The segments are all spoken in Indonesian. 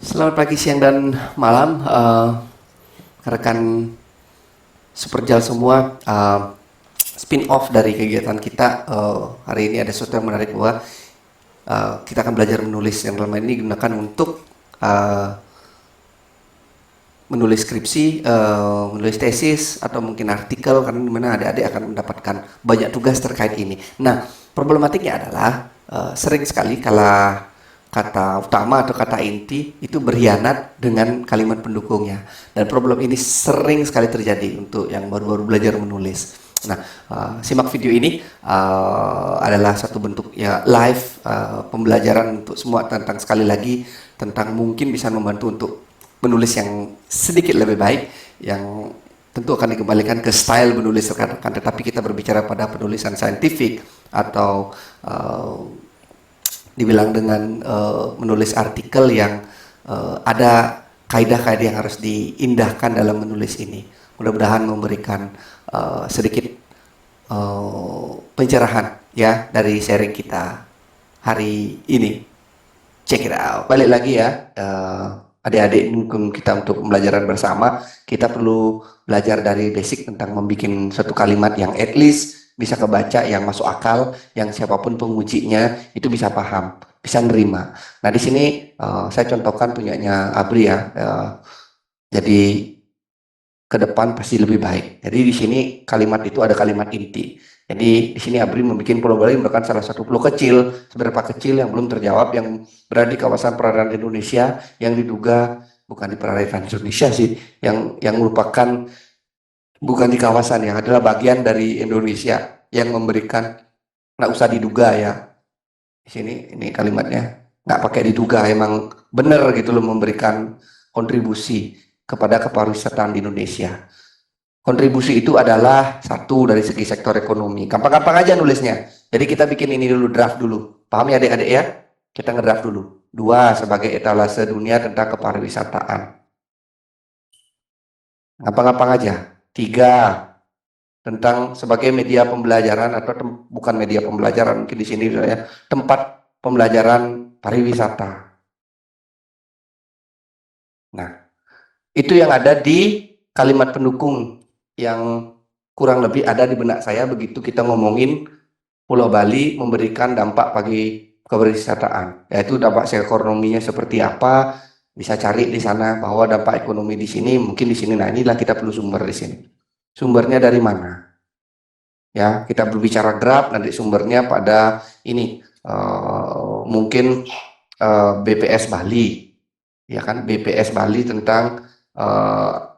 Selamat pagi, siang, dan malam, rekan Superjal semua. Spin-off dari kegiatan kita hari ini ada sesuatu yang menarik bahwa kita akan belajar menulis, yang dalam hal ini digunakan untuk uh, menulis skripsi, menulis tesis, atau mungkin artikel, karena dimana adik-adik akan mendapatkan banyak tugas terkait ini. Nah, problematiknya adalah sering sekali kalau kata utama atau kata inti itu berkhianat dengan kalimat pendukungnya. Dan problem ini sering sekali terjadi untuk yang baru-baru belajar menulis. Nah, simak video ini adalah satu bentuk ya live pembelajaran untuk semua tentang, sekali lagi, tentang mungkin bisa membantu untuk menulis yang sedikit lebih baik, yang tentu akan dikembalikan ke style menulis rekan-rekan, tetapi kita berbicara pada penulisan saintifik atau dibilang dengan menulis artikel yang ada kaidah-kaidah yang harus diindahkan dalam menulis ini. Mudah-mudahan memberikan sedikit pencerahan ya dari sharing kita hari ini. Check it out. Balik lagi ya, adik-adik, mungkin kita untuk pembelajaran bersama, kita perlu belajar dari basic tentang membuat suatu kalimat yang at least bisa kebaca, yang masuk akal, yang siapapun pengujinya itu bisa paham, bisa nerima. Nah, di sini saya contohkan punyanya Abri ya. Jadi ke depan pasti lebih baik. Jadi di sini kalimat itu ada kalimat inti. Jadi di sini Abri membuat Pulau Bali merupakan salah satu pulau kecil, seberapa kecil yang belum terjawab, yang berada di kawasan perairan Indonesia, yang diduga bukan di perairan Indonesia sih, yang merupakan bukan di kawasan, yang adalah bagian dari Indonesia, yang memberikan, nggak usah diduga ya. Di sini ini kalimatnya nggak pakai diduga, emang benar gitu loh, memberikan kontribusi kepada kepariwisataan di Indonesia. Kontribusi itu adalah satu dari segi sektor ekonomi. Gampang-gampang aja nulisnya. Jadi kita bikin ini dulu, draft dulu. Paham ya adik-adik ya? Kita ngedraft dulu. Dua, sebagai etalase dunia tentang kepariwisataan. Gampang-gampang aja. Tiga, tentang sebagai media pembelajaran atau bukan media pembelajaran, mungkin di sini ya, tempat pembelajaran pariwisata. Nah, itu yang ada di kalimat pendukung yang kurang lebih ada di benak saya begitu kita ngomongin Pulau Bali memberikan dampak bagi kepariwisataan, yaitu dampak ekonominya seperti apa, bisa cari di sana bahwa dampak ekonomi di sini, mungkin di sini. Nah, inilah kita perlu sumber di sini. Sumbernya dari mana? Ya, kita berbicara grab, nanti sumbernya pada ini mungkin BPS Bali, ya kan, BPS Bali tentang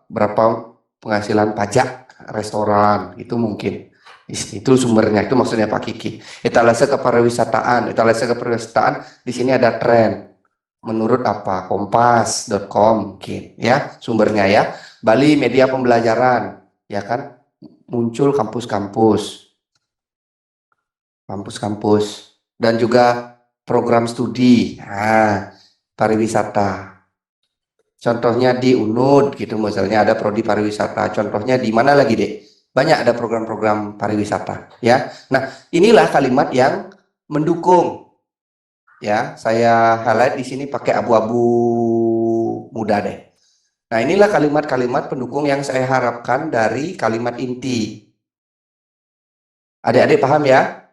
berapa penghasilan pajak restoran, itu mungkin itu sumbernya, itu maksudnya Pak Kiki. Etalase kepariwisataan di sini ada tren menurut apa, kompas.com mungkin ya sumbernya ya. Bali media pembelajaran, ya kan, muncul kampus-kampus dan juga program studi pariwisata. Contohnya di UNUD gitu, misalnya ada prodi pariwisata. Contohnya di mana lagi, Dek? Banyak ada program-program pariwisata, ya. Nah, inilah kalimat yang mendukung. Ya, saya highlight di sini pakai abu-abu muda deh. Nah, inilah kalimat-kalimat pendukung yang saya harapkan dari kalimat inti. Adik-adik paham ya?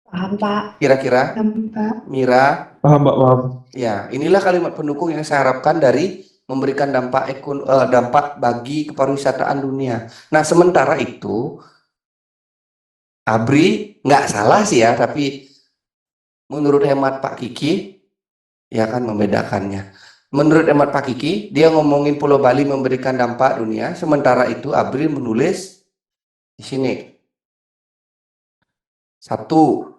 Paham, Pak. Kira-kira, Paham, Pak. Mira, Paham, Pak, paham. ya, inilah kalimat pendukung yang saya harapkan dari memberikan dampak bagi kepariwisataan dunia. Nah, sementara itu, Abri nggak salah sih ya, tapi menurut hemat Pak Kiki, ya kan, membedakannya. Menurut hemat Pak Kiki, dia ngomongin Pulau Bali memberikan dampak dunia, sementara itu Abri menulis di sini. Satu,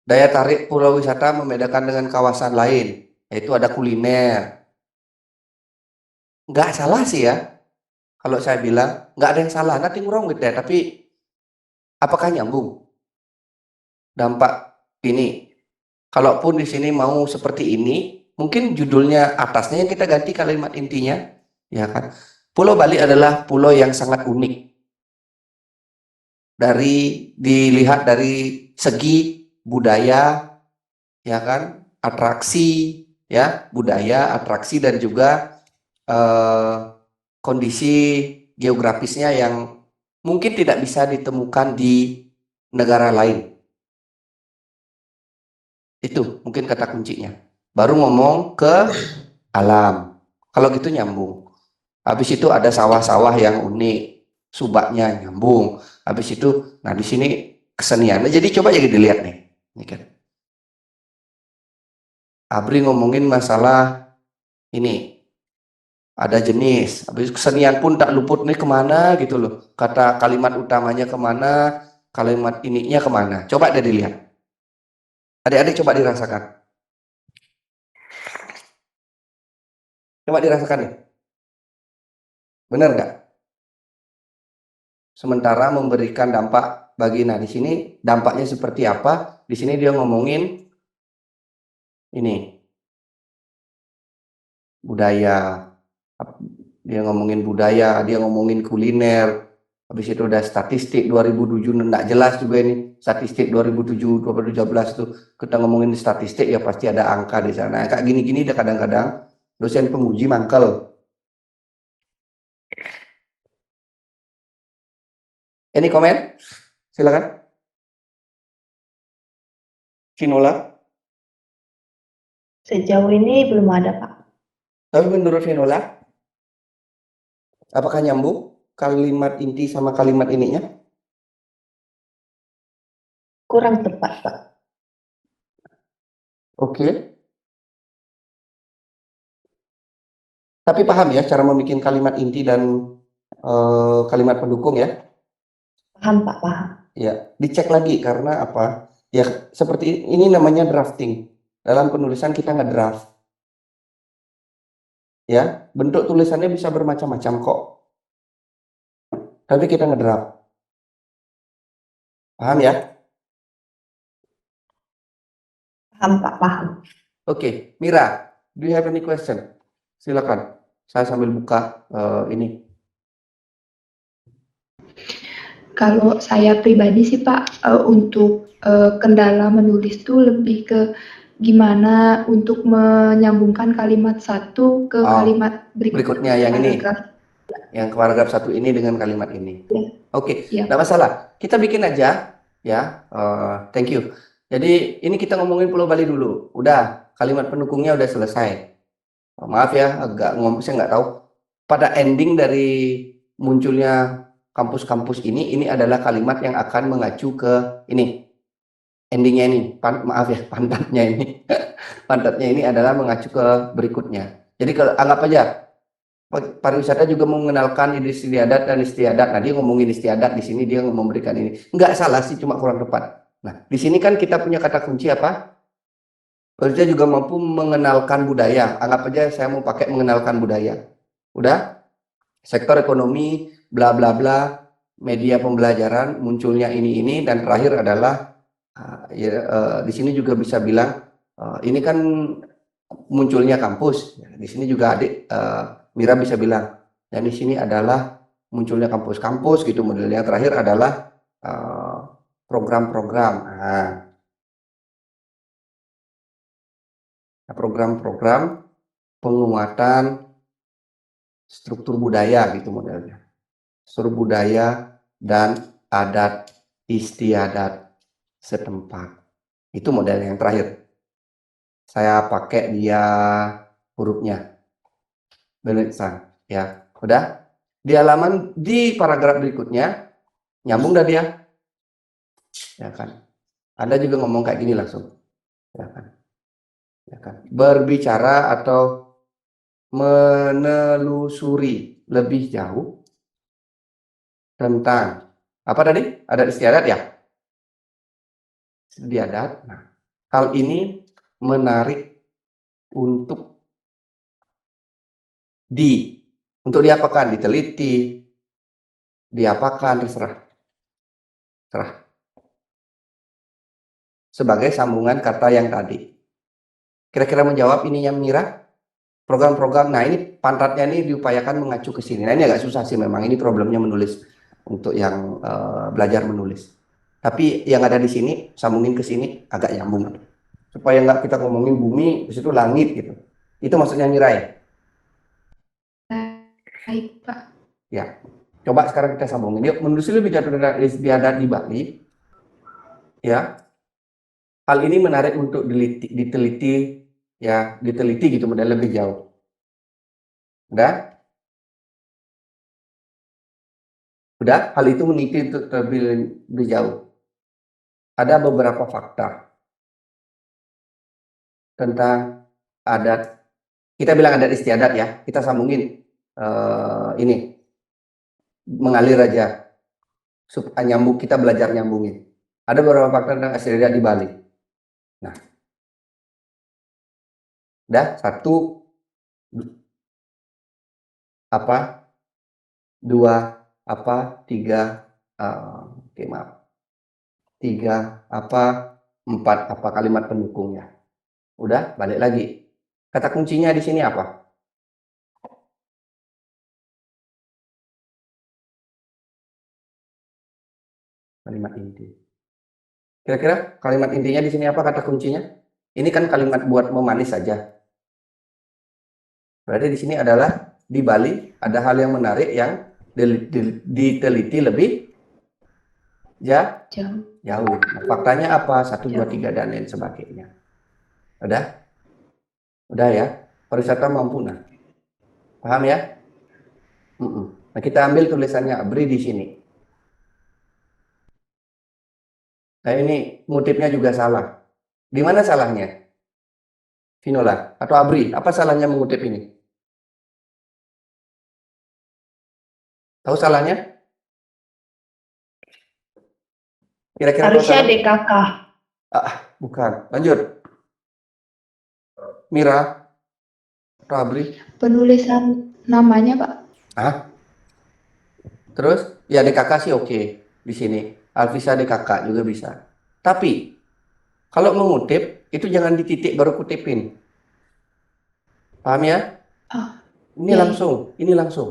daya tarik pulau wisata membedakan dengan kawasan lain, yaitu ada kuliner. Nggak salah sih ya, kalau saya bilang nggak ada yang salah, nothing wrong with that. Tapi apakah nyambung dampak ini? Kalaupun di sini mau seperti ini, mungkin judulnya atasnya yang kita ganti kalimat intinya, ya kan? Pulau Bali adalah pulau yang sangat unik dilihat dari segi budaya, ya kan? atraksi, ya, budaya, atraksi, dan juga kondisi geografisnya yang mungkin tidak bisa ditemukan di negara lain. Itu mungkin kata kuncinya. Baru ngomong ke alam. Kalau gitu nyambung. Habis itu ada sawah-sawah yang unik, subaknya nyambung. Habis itu, nah di sini keseniannya. Jadi coba jadi dilihat nih. Ini kan. Abri ngomongin masalah ini, ada jenis. Habis kesenian pun tak luput nih kemana gitu loh. Kata kalimat utamanya kemana, kalimat ininya kemana. Coba deh dilihat. Adik-adik coba dirasakan. Coba dirasakan nih. Benar nggak? Sementara memberikan dampak bagi, nah di sini dampaknya seperti apa? Di sini dia ngomongin ini budaya, dia ngomongin budaya, dia ngomongin kuliner. Habis itu udah statistik 2007, enggak jelas juga ini statistik 2007 2017 tuh. Kita ngomongin statistik ya pasti ada angka di sana. Kayak gini-gini dia kadang-kadang dosen penguji mangkel. Ini komen? Silakan. Vinola? Sejauh ini belum ada, Pak. Tapi menurut Vinola, apakah nyambung kalimat inti sama kalimat ininya? Kurang tepat, Pak. Oke. Tapi paham ya cara membuat kalimat inti dan kalimat pendukung ya? Paham, Pak, paham. Ya, dicek lagi karena apa? Ya, seperti ini namanya drafting. Dalam penulisan kita ngedraft. Ya, bentuk tulisannya bisa bermacam-macam kok. Tapi kita ngedraft. Paham ya? Paham, Pak, paham. Oke, Mira, do you have any question? Silakan. Saya sambil buka ini. Kalau saya pribadi sih Pak, untuk kendala menulis tuh lebih ke gimana untuk menyambungkan kalimat satu ke kalimat berikutnya yang paragraf. Ini. Yang paragraf satu ini dengan kalimat ini. Ya. Oke, Ya. nggak masalah. Kita bikin aja, ya. Thank you. Jadi ini kita ngomongin Pulau Bali dulu. Udah, kalimat pendukungnya udah selesai. Maaf ya, agak saya nggak tahu. Pada ending dari munculnya kampus-kampus ini adalah kalimat yang akan mengacu ke ini. Endingnya ini, maaf ya, pantatnya ini. Pantatnya ini adalah mengacu ke berikutnya. Jadi kalau anggap aja, pariwisata juga mengenalkan istiadat dan istiadat. Nah, dia ngomongin istiadat, di sini dia memberikan ini. Nggak salah sih, cuma kurang tepat. Nah, di sini kan kita punya kata kunci apa? Pariwisata juga mampu mengenalkan budaya. Anggap aja saya mau pakai mengenalkan budaya. Udah? Sektor ekonomi, bla bla bla, media pembelajaran, munculnya ini, dan terakhir adalah di sini juga bisa bilang ini kan munculnya kampus. Di sini juga adik Mira bisa bilang, dan di sini adalah munculnya kampus-kampus gitu. Modelnya terakhir adalah program-program. Program-program penguatan struktur budaya gitu modelnya. Struktur budaya dan adat istiadat setempat. Itu model yang terakhir. Saya pakai dia hurufnya. Belesan, ya. Udah? Di halaman di paragraf berikutnya nyambung dah dia. Ya kan? Anda juga ngomong kayak gini langsung. Ya kan? Ya kan? Berbicara atau menelusuri lebih jauh tentang apa tadi? Adat istiadat ya? Istiadat. Nah, hal ini menarik untuk diapakan? Diteliti, diapakan, terserah. Sebagai sambungan kata yang tadi. Kira-kira menjawab ininya Mira? Program-program, nah ini pantatnya ini diupayakan mengacu ke sini. Nah ini agak susah sih memang, ini problemnya menulis untuk yang belajar menulis. Tapi yang ada di sini, sambungin ke sini agak nyambung. supaya nggak kita ngomongin bumi, di situ langit gitu. Itu maksudnya Mirai. Baik, Pak. Ya. Coba sekarang kita sambungin. Yuk, menulis lebih istiadat di Bali. Ya. Hal ini menarik untuk diteliti ya, diteliti gitu dan lebih jauh. Udah? Udah? Hal itu meneliti untuk lebih jauh. Ada beberapa fakta tentang adat. Kita bilang adat istiadat ya. Kita sambungin ini mengalir aja. Supaya nyambung, kita belajar nyambungin. Ada beberapa fakta tentang istiadat di Bali. Nah, udah satu apa, dua apa, tiga, oke maaf, tiga apa, empat apa kalimat pendukungnya. Udah, balik lagi. Kata kuncinya di sini apa? Kalimat inti. Kira-kira kalimat intinya di sini apa kata kuncinya? Ini kan kalimat buat memanis saja. Berarti di sini adalah di Bali ada hal yang menarik yang diteliti lebih Jauh. jauh. Nah, faktanya apa? 1, 2, Jauh. 3 dan lain sebagainya. Udah? Udah ya. Pariwisata mampu nah. Paham ya? Nah, kita ambil tulisannya Abri di sini. Nah, ini motifnya juga salah. Di mana salahnya? Vinola atau Abri, apa salahnya mengutip ini? Tahu salahnya? Kira-kira tahu Harusnya salahnya? DKK. Bukan. Lanjut. Mira atau Abri? Penulisan namanya, Pak. Hah? Terus? Ya DKK sih oke di sini. Alvisa DKK juga bisa. Tapi kalau mengutip itu jangan dititik baru kutipin. Paham ya? Oh, Ini ya, ya. langsung, ini langsung.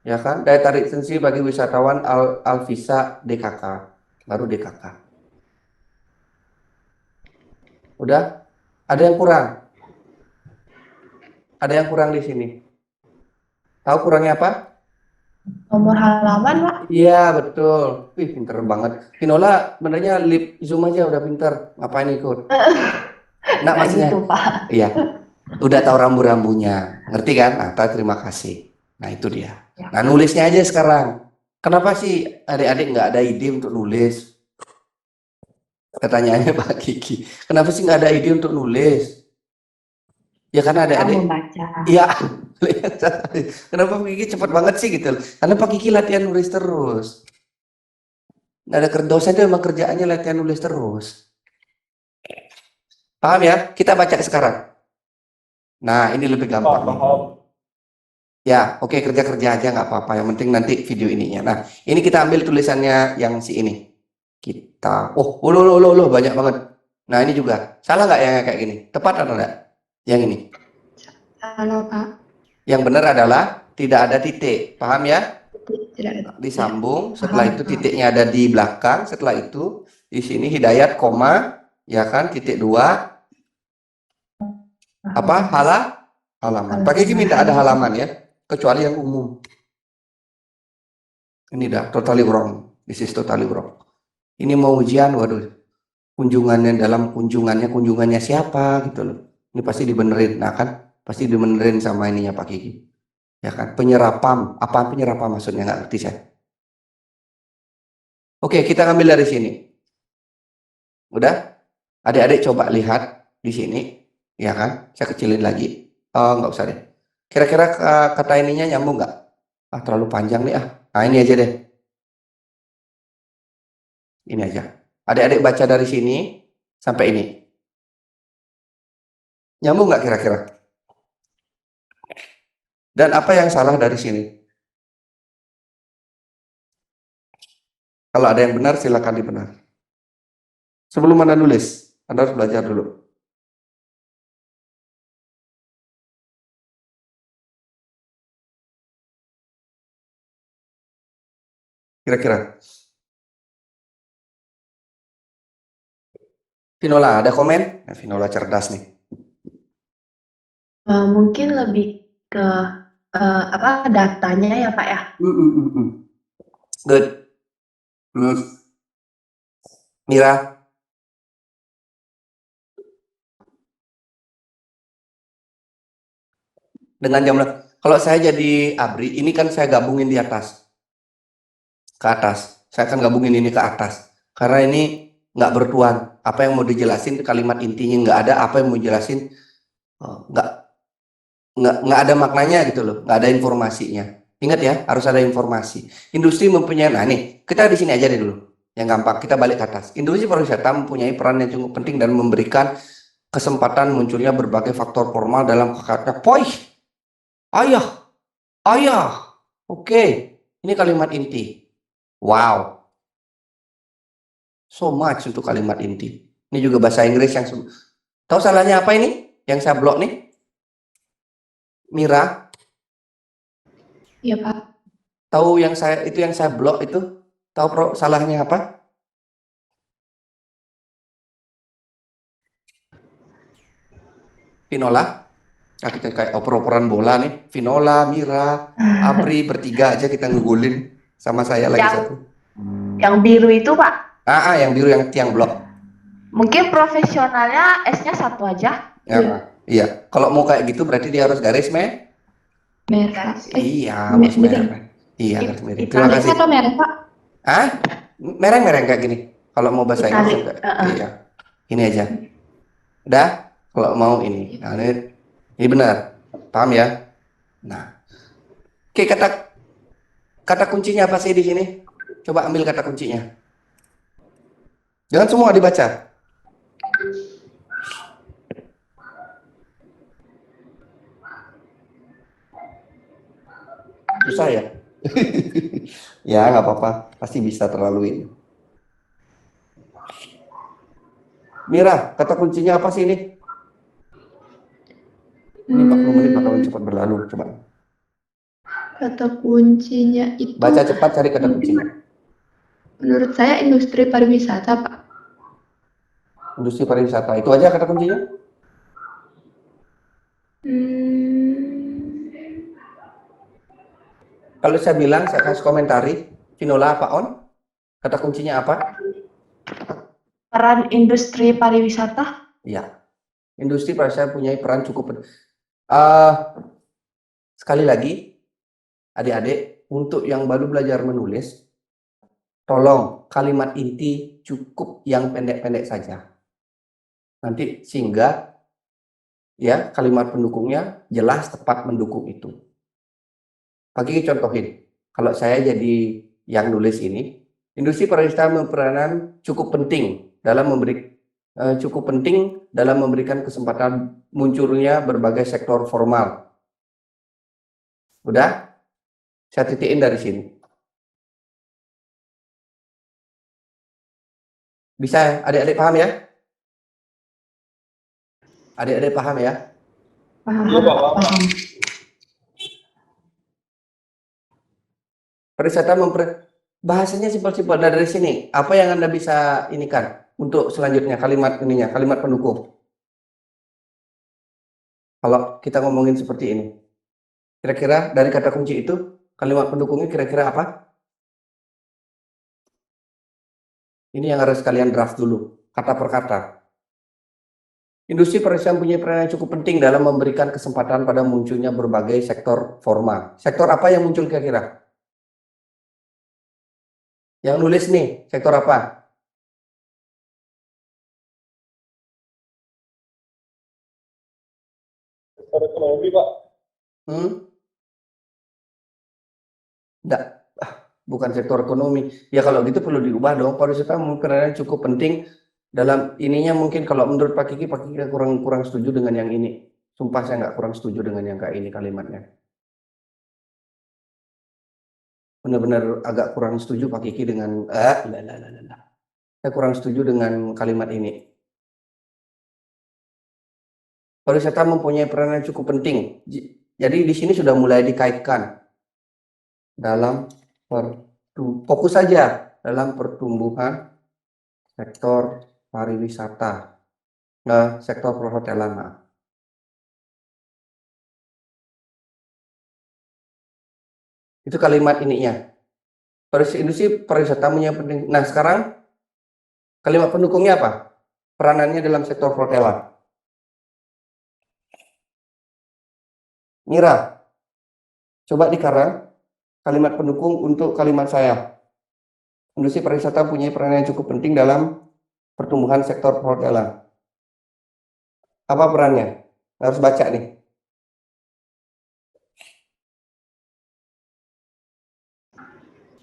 Ya kan? Daya tarik sensi bagi wisatawan Alvisa DKK. Baru DKK. Udah? Ada yang kurang? Ada yang kurang di sini. Tahu kurangnya apa? Nomor halaman, Pak. Iya, betul. Wih, pinter banget. Vinola, sebenarnya lip zoom aja udah pinter. Ngapain ikut? Nah, Nggak maksudnya, gitu, Pak. iya, udah tahu rambu-rambunya. Ngerti kan? Nah, terima kasih. Nah, itu dia. Ya. Nah, nulisnya aja sekarang. Kenapa sih adik-adik nggak ada ide untuk nulis? Pertanyaannya Pak Kiki. Kenapa sih nggak ada ide untuk nulis? Ya karena adik-adik, Kamu baca. iya. Kenapa Pak Kiki cepat banget sih gitu? Karena Pak Kiki latihan nulis terus. Nggak ada dosen itu emang kerjaannya latihan nulis terus. Paham ya? Kita baca sekarang. Nah, ini lebih gampang nih. Ya, oke, kerja-kerja aja nggak apa-apa. Yang penting nanti video ininya. Nah, ini kita ambil tulisannya yang si ini. Kita, loh, banyak banget. Nah, ini juga. Salah nggak yang kayak gini? Tepat atau enggak? Yang ini. Halo, Pak. Yang benar adalah tidak ada titik. Paham ya? Tidak ada. Disambung. Ya, Setelah paham, itu Pak. titiknya ada di belakang. Setelah itu di sini hidayat koma, ya kan? Titik 2. Apa? Halaman. Pak Kiki minta ada halaman ya. Kecuali yang umum. Ini dah totally wrong. This is totally wrong. Ini mau ujian, waduh. Kunjungannya siapa gitu loh. Ini pasti dibenerin. Nah kan, pasti dibenerin sama ininya Pak Kiki. Ya kan, penyerapan. Apa penyerapan maksudnya? Nggak ngerti saya. Oke, kita ngambil dari sini. Udah? Adik-adik coba lihat di sini. Ya kan, saya kecilin lagi. Oh, nggak usah deh. Kira-kira kata ininya nyambung nggak? Terlalu panjang nih ah. Nah, ini aja deh. Ini aja. Adik-adik baca dari sini sampai ini. Nyambung nggak kira-kira? Dan apa yang salah dari sini? Kalau ada yang benar, silakan dibenar. Sebelum Anda nulis, Anda harus belajar dulu. Kira-kira. Vinola, ada komen? Nah, Vinola cerdas nih. Mungkin lebih ke apa datanya ya Pak ya. Good. Mira, dengan jumlah, kalau saya jadi ABRI, ini kan saya gabungin di atas, ke atas. Saya akan gabungin ini ke atas, karena ini nggak bertuan. Apa yang mau dijelasin, kalimat intinya nggak ada. Apa yang mau dijelasin, nggak ada maknanya gitu loh, nggak ada informasinya. Ingat ya, harus ada informasi. Industri mempunyai, nah nih, kita di sini aja deh dulu. Yang gampang, kita balik ke atas. Industri pariwisata mempunyai peran yang cukup penting dan memberikan kesempatan munculnya berbagai faktor formal dalam kata poih. Ayah, ayah. Oke, ini kalimat inti. Wow, so much untuk kalimat inti. Ini juga bahasa Inggris yang tahu salahnya apa ini? Yang saya blok nih, Mira. Iya Pak. Tahu yang saya blok itu? Tahu salahnya apa? Vinola. Nah, kita kayak oper-operan bola nih. Vinola, Mira, Apri bertiga aja kita ngegulin sama saya lagi Yang satu. yang biru itu Pak. Yang biru yang tiang blok. Mungkin profesionalnya S-nya 1 aja. Iya. Kalau mau kayak gitu berarti dia harus garis Merah. Iya, harus miring. merah. Iya, garis miring. Terima Italik kasih. Atau merah Pak? Mereng-mereng kayak gini. Kalau mau bahasa Inggris Italik. iya. Ini aja. Udah? Kalau mau ini. Nah, ini benar. Paham ya? Nah, oke, kata kuncinya apa sih di sini? Coba ambil kata kuncinya. Jangan semua dibaca. Susah ya? Ya, nggak apa-apa. Pasti bisa terlaluin. Mira, kata kuncinya apa sih ini? Ini 40 menit bakalan cepat berlalu. Coba. Kata kuncinya itu Baca cepat, cari kata kuncinya. menurut saya industri pariwisata Pak. Industri pariwisata. Itu aja kata kuncinya? Kalau saya bilang, saya kasih komentari, Vinola apa on? Kata kuncinya apa? Peran industri pariwisata. Iya. Industri pariwisata punya peran cukup. Sekali lagi, adik-adik, untuk yang baru belajar menulis, tolong kalimat inti cukup yang pendek-pendek saja. Nanti sehingga ya kalimat pendukungnya jelas tepat mendukung itu. Pagi contohin, kalau saya jadi yang nulis ini, industri pariwisata berperanan cukup penting dalam memberikan kesempatan munculnya berbagai sektor formal. Udah? Saya titikin dari sini. Bisa adik-adik paham ya? Adik-adik paham ya? Paham. Pariwisata bahasanya simpel-simpel. Nah, dari sini, apa yang Anda bisa inikan untuk selanjutnya kalimat pendukung? Kalau kita ngomongin seperti ini. Kira-kira dari kata kunci itu, kalimat pendukungnya kira-kira apa? Ini yang harus kalian draft dulu, kata per kata. Industri pariwisata punya peran yang cukup penting dalam memberikan kesempatan pada munculnya berbagai sektor formal. Sektor apa yang muncul kira-kira? Yang nulis nih, sektor apa? Sektor ekonomi, Pak. Enggak, bukan sektor ekonomi. Ya kalau gitu perlu diubah dong. Pariwisata perannya cukup penting dalam ininya mungkin kalau menurut Pak Kiki kurang setuju dengan yang ini. Sumpah saya nggak kurang setuju dengan yang kayak ini kalimatnya. Benar-benar agak kurang setuju Pak Kiki dengan saya kurang setuju dengan kalimat ini. Pariwisata mempunyai peran yang cukup penting. Jadi di sini sudah mulai dikaitkan dalam fokus saja dalam pertumbuhan sektor pariwisata. sektor perhotelan. Nah. Itu kalimat ininya. Industri pariwisata punya penting. Nah, sekarang kalimat pendukungnya apa? Peranannya dalam sektor perhotelan. Mira, coba dikarang kalimat pendukung untuk kalimat saya. Industri pariwisata punya peran yang cukup penting dalam pertumbuhan sektor perhotelan. Apa perannya? Harus baca nih.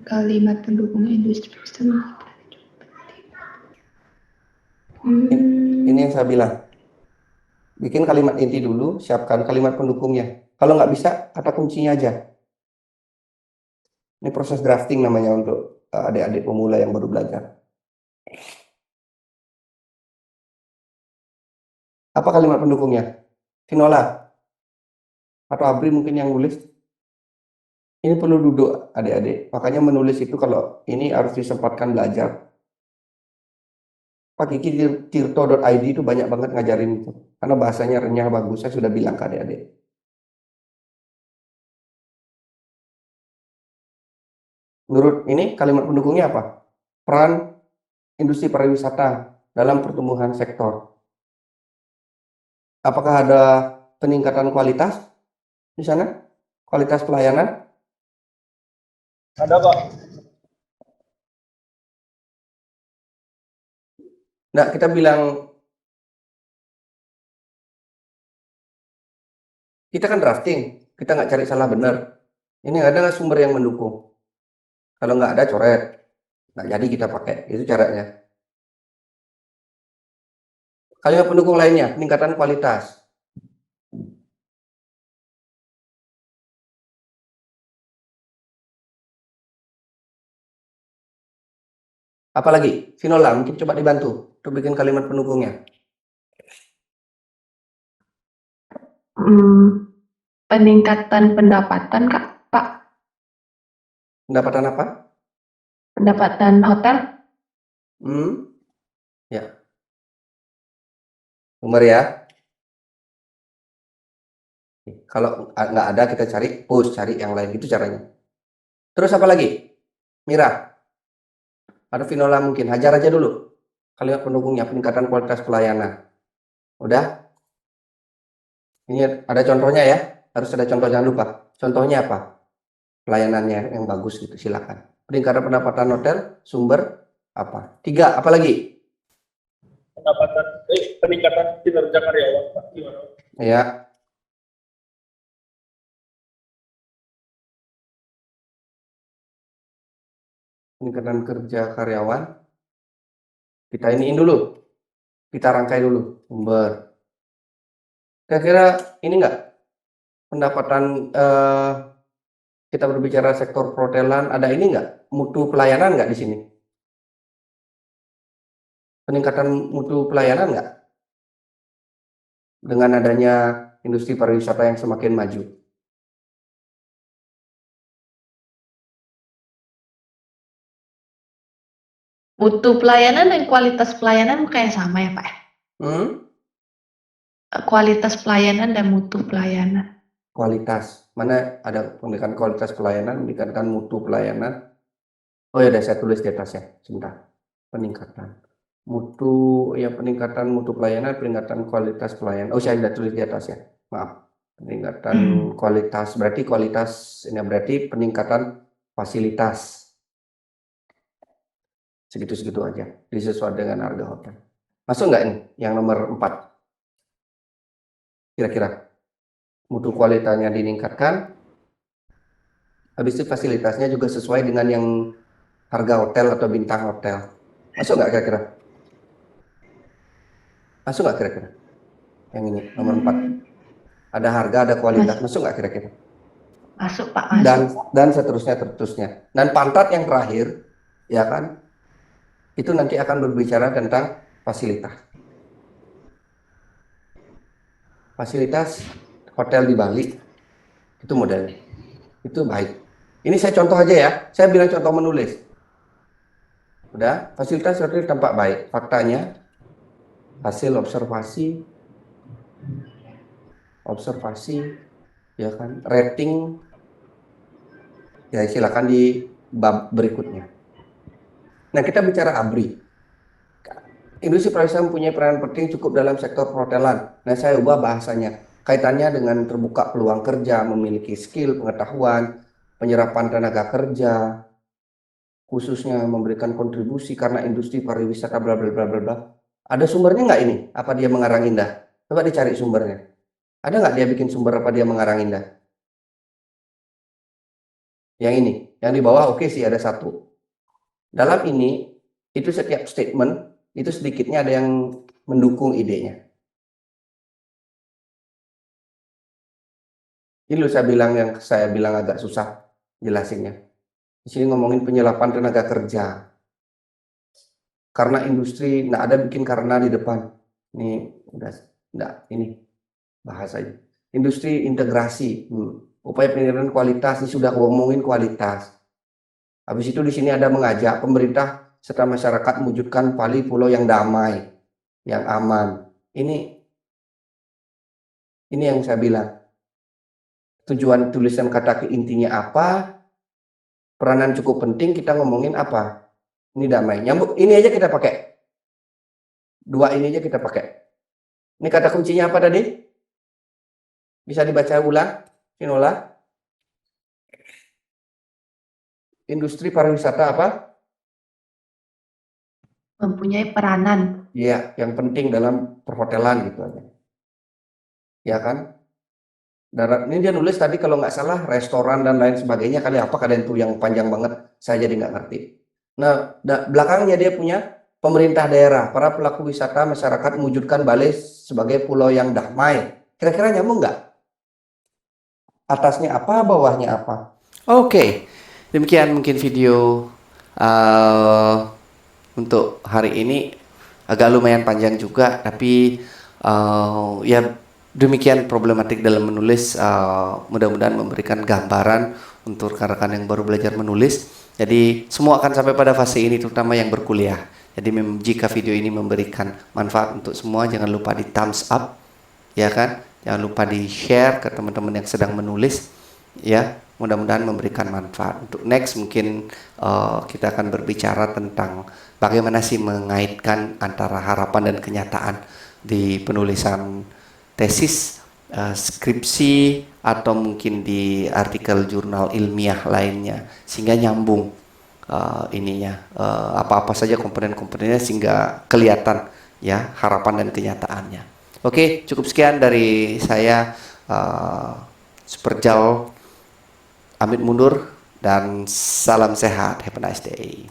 Kalimat pendukung industri pariwisata. Ini yang saya bilang. Bikin kalimat inti dulu, siapkan kalimat pendukungnya. Kalau nggak bisa, kata kuncinya aja. Ini proses drafting namanya untuk adik-adik pemula yang baru belajar. Apa kalimat pendukungnya? Vinola atau Abri mungkin yang nulis. Ini perlu duduk adik-adik. Makanya menulis itu kalau ini harus disempatkan belajar. Pak Kiki tirto.id itu banyak banget ngajarin itu. Karena bahasanya renyah bagus. Saya sudah bilang ke adik-adik. Menurut ini kalimat pendukungnya apa? Peran industri pariwisata dalam pertumbuhan sektor. Apakah ada peningkatan kualitas di sana? Kualitas pelayanan? Ada, Pak. Nah, kita bilang, kita kan drafting, kita nggak cari salah benar. Ini ada nggak sumber yang mendukung? Kalau nggak ada, coret. Nah, jadi kita pakai, itu caranya. Kalimat pendukung lainnya, peningkatan kualitas. Apalagi, Vinola, mungkin coba dibantu untuk bikin kalimat pendukungnya. Peningkatan pendapatan, Kak, Pak. Pendapatan apa? Pendapatan hotel. Ya. Nomor ya. Kalau nggak ada, kita cari push, cari yang lain, gitu caranya. Terus apa lagi? Mira. Ada Vinola mungkin, hajar aja dulu. Kalimat pendukungnya, peningkatan kualitas pelayanan. Udah? Ini ada contohnya ya, harus ada contoh, jangan lupa. Contohnya apa? Pelayanannya yang bagus gitu, silakan. Peningkatan pendapatan hotel, sumber apa? 3, apa lagi? Peningkatan kinerja karyawan, Pak. Gimana? Ya. Peningkatan kerja karyawan. Kita iniin dulu. Kita rangkai dulu, sumber. Kira-kira ini enggak? Pendapatan kita berbicara sektor perhotelan, ada ini enggak? Mutu pelayanan enggak di sini? Peningkatan mutu pelayanan enggak? Dengan adanya industri pariwisata yang semakin maju. Mutu pelayanan dan kualitas pelayanan kayak sama ya, Pak? Kualitas pelayanan dan mutu pelayanan. Kualitas. Mana ada peningkatan kualitas pelayanan, meningkatkan mutu pelayanan. Oh ya, udah saya tulis di atas ya. Sebentar. Peningkatan mutu, ya peningkatan mutu pelayanan, peningkatan kualitas pelayanan. Oh, saya sudah tulis di atas ya. Maaf. Peningkatan kualitas, berarti kualitas ini berarti peningkatan fasilitas. Segitu-segitu aja. Disesuaikan dengan harga hotel. Masuk nggak ini yang nomor 4? Kira-kira mutu kualitasnya meningkatkan, habis itu fasilitasnya juga sesuai dengan yang harga hotel atau bintang hotel. Masuk nggak kira-kira? Masuk nggak kira-kira? Yang ini nomor 4. Ada harga, ada kualitas. Masuk nggak kira-kira? Masuk, Pak. Masuk. Dan seterusnya. Dan pantat yang terakhir, ya kan? Itu nanti akan berbicara tentang fasilitas. Fasilitas hotel di Bali itu modelnya. Itu baik. Ini saya contoh aja ya. Saya bilang contoh menulis. Udah, fasilitas hotel tampak baik. Faktanya hasil observasi, ya kan, rating, ya silakan di bab berikutnya. Nah, kita bicara ABRI. Industri pariwisata mempunyai peran penting cukup dalam sektor perhotelan. Nah, saya ubah bahasanya. Kaitannya dengan terbuka peluang kerja, memiliki skill, pengetahuan, penyerapan tenaga kerja, khususnya memberikan kontribusi karena industri pariwisata bla bla bla bla bla. Ada sumbernya nggak ini? Apa dia mengarang indah? Coba dicari sumbernya. Ada nggak dia bikin sumber apa dia mengarang indah? Yang ini, yang di bawah oke sih ada satu. Dalam ini, itu setiap statement, itu sedikitnya ada yang mendukung idenya. Ini loh saya bilang agak susah jelasinnya. Di sini ngomongin penyerapan tenaga kerja. Karena industri, nggak ada bikin karena di depan. Ini udah, nggak, ini bahasanya. Industri integrasi, upaya peningkatan kualitas, ini sudah ngomongin kualitas. Habis itu di sini ada mengajak pemerintah serta masyarakat mewujudkan Bali pulau yang damai, yang aman. Ini yang saya bilang. Tujuan tulisan kata intinya apa? Peranan cukup penting, kita ngomongin apa? Ini damai. Nyambung, ini aja kita pakai. Dua ini aja kita pakai. Ini kata kuncinya apa tadi? Bisa dibaca ulang, Sinola? Industri pariwisata apa? Mempunyai peranan. Iya, yang penting dalam perhotelan gitu aja. Ya kan? Ini dia nulis tadi kalau nggak salah restoran dan lain sebagainya kali apa kalian tuh yang panjang banget, saya jadi nggak ngerti. Nah, belakangnya dia punya pemerintah daerah, para pelaku wisata, masyarakat mewujudkan Bali sebagai pulau yang damai. Kira-kira nyambung nggak? Atasnya apa, bawahnya apa? Oke, demikian mungkin video untuk hari ini. Agak lumayan panjang juga, tapi ya demikian problematik dalam menulis. Mudah-mudahan memberikan gambaran untuk rekan-rekan yang baru belajar menulis. Jadi semua akan sampai pada fase ini, terutama yang berkuliah. Jadi jika video ini memberikan manfaat untuk semua, jangan lupa di thumbs up, ya kan? Jangan lupa di share ke teman-teman yang sedang menulis, ya. Mudah-mudahan memberikan manfaat. Untuk next mungkin kita akan berbicara tentang bagaimana sih mengaitkan antara harapan dan kenyataan di penulisan tesis, skripsi, atau mungkin di artikel jurnal ilmiah lainnya, sehingga nyambung apa-apa saja komponen-komponennya sehingga kelihatan ya harapan dan kenyataannya. Oke, cukup sekian dari saya. Superjal pamit mundur dan salam sehat. Have a nice day.